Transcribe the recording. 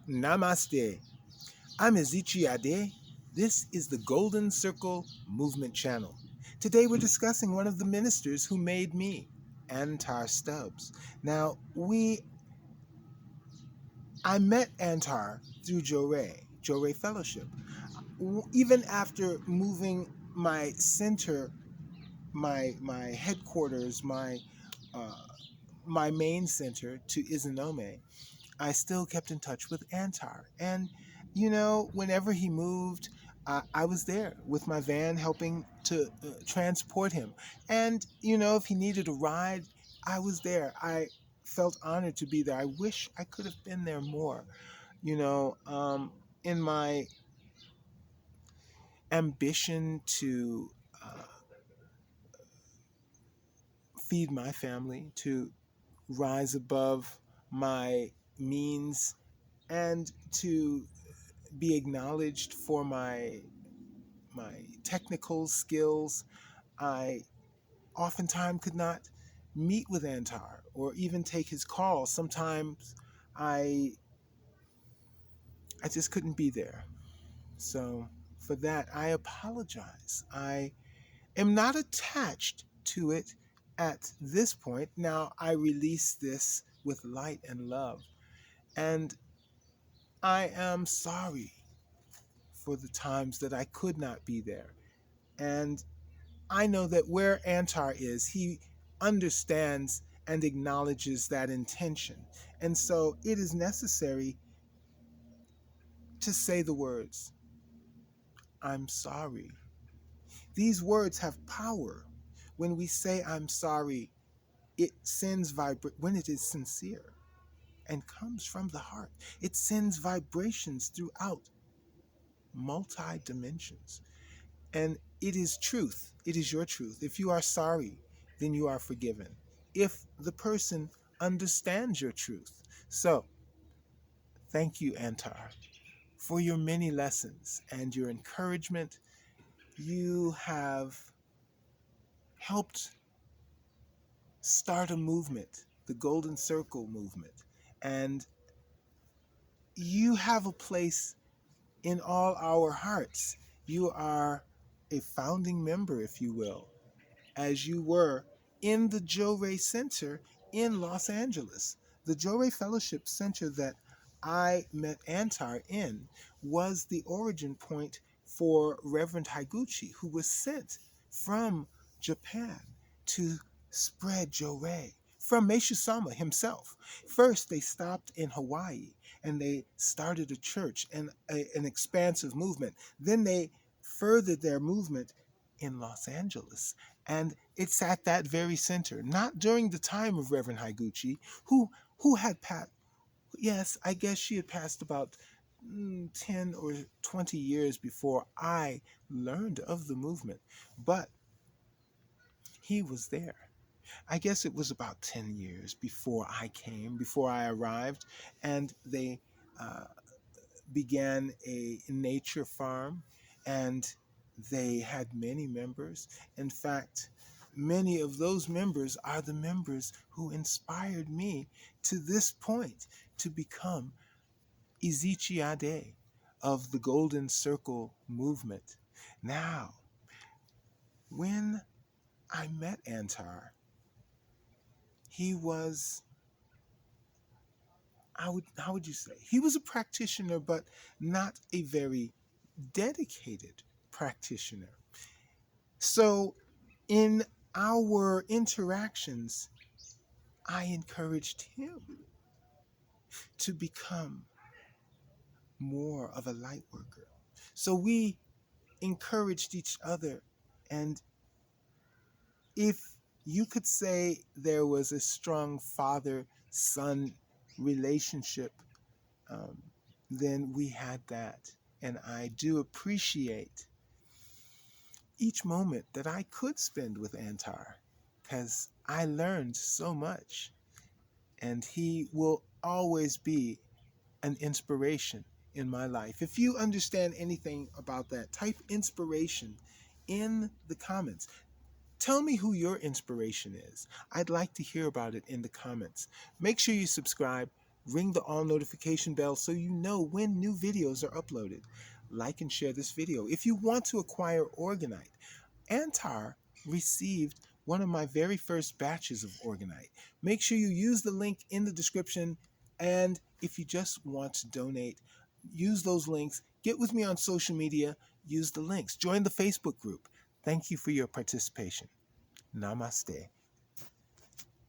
Namaste. I'm Ezechi Ade. This is the Golden Circle Movement Channel. Today we're discussing one of the ministers who made me, Antar Stubbs. Now, I met Antar through Joe Ray Fellowship. Even after moving my center, my headquarters, uh, my main center to Izanome, I still kept in touch with Antar. And, whenever he moved, I was there with my van helping to transport him. And, if he needed a ride, I was there. I felt honored to be there. I wish I could have been there more. You know, um, in my ambition to uh, feed my family, to rise above my means, and to be acknowledged for my technical skills. I oftentimes could not meet with Antar or even take his call. Sometimes I I just couldn't be there. So for that, I apologize. I am not attached to it at this point. Now I release this with light and love. And I am sorry for the times that I could not be there. And I know that where Antar is, he understands and acknowledges that intention. And so it is necessary to say the words, I'm sorry. These words have power. When we say I'm sorry, it sends when it is sincere and comes from the heart. It sends vibrations throughout multi dimensions. And it is truth. It is your truth. If you are sorry, then you are forgiven. If the person understands your truth. So, thank you, Antar, for your many lessons and your encouragement. You have helped start a movement, the Golden Circle movement. And you have a place in all our hearts. You are a founding member, if you will, as you were in the Joe Ray Center in Los Angeles. The Joe Ray Fellowship Center that I met Antar in was the origin point for Reverend Higuchi, who was sent from Japan to spread Joe Ray from Meishu Sama himself. First, they stopped in Hawaii and they started a church and an expansive movement. Then they furthered their movement in Los Angeles. And it's at that very center, not during the time of Reverend Higuchi, who had passed. Yes, I guess she had passed about 10 or 20 years before I learned of the movement. But he was there. I guess it was about 10 years before I came, before I arrived, and they uh, began a nature farm, and they had many members. In fact, many of those members are the members who inspired me to this point to become Ezechi Ade of the Golden Circle movement. Now, when I met Antar, he was, how would you say? He was a practitioner, but not a very dedicated practitioner. So, in our interactions, I encouraged him to become more of a light worker. So, we encouraged each other. And if you could say there was a strong father son relationship, um, then we had that. And I do appreciate each moment that I could spend with Antar because I learned so much. And he will always be an inspiration in my life. If you understand anything about that, type inspiration in the comments. Tell me who your inspiration is. I'd like to hear about it in the comments. Make sure you subscribe. Ring the all notification bell so you know when new videos are uploaded. Like and share this video. If you want to acquire Orgonite, Antar received one of my very first batches of Orgonite. Make sure you use the link in the description, and if you just want to donate, use those links. Get with me on social media, use the links. Join the Facebook group. Thank you for your participation. Namaste.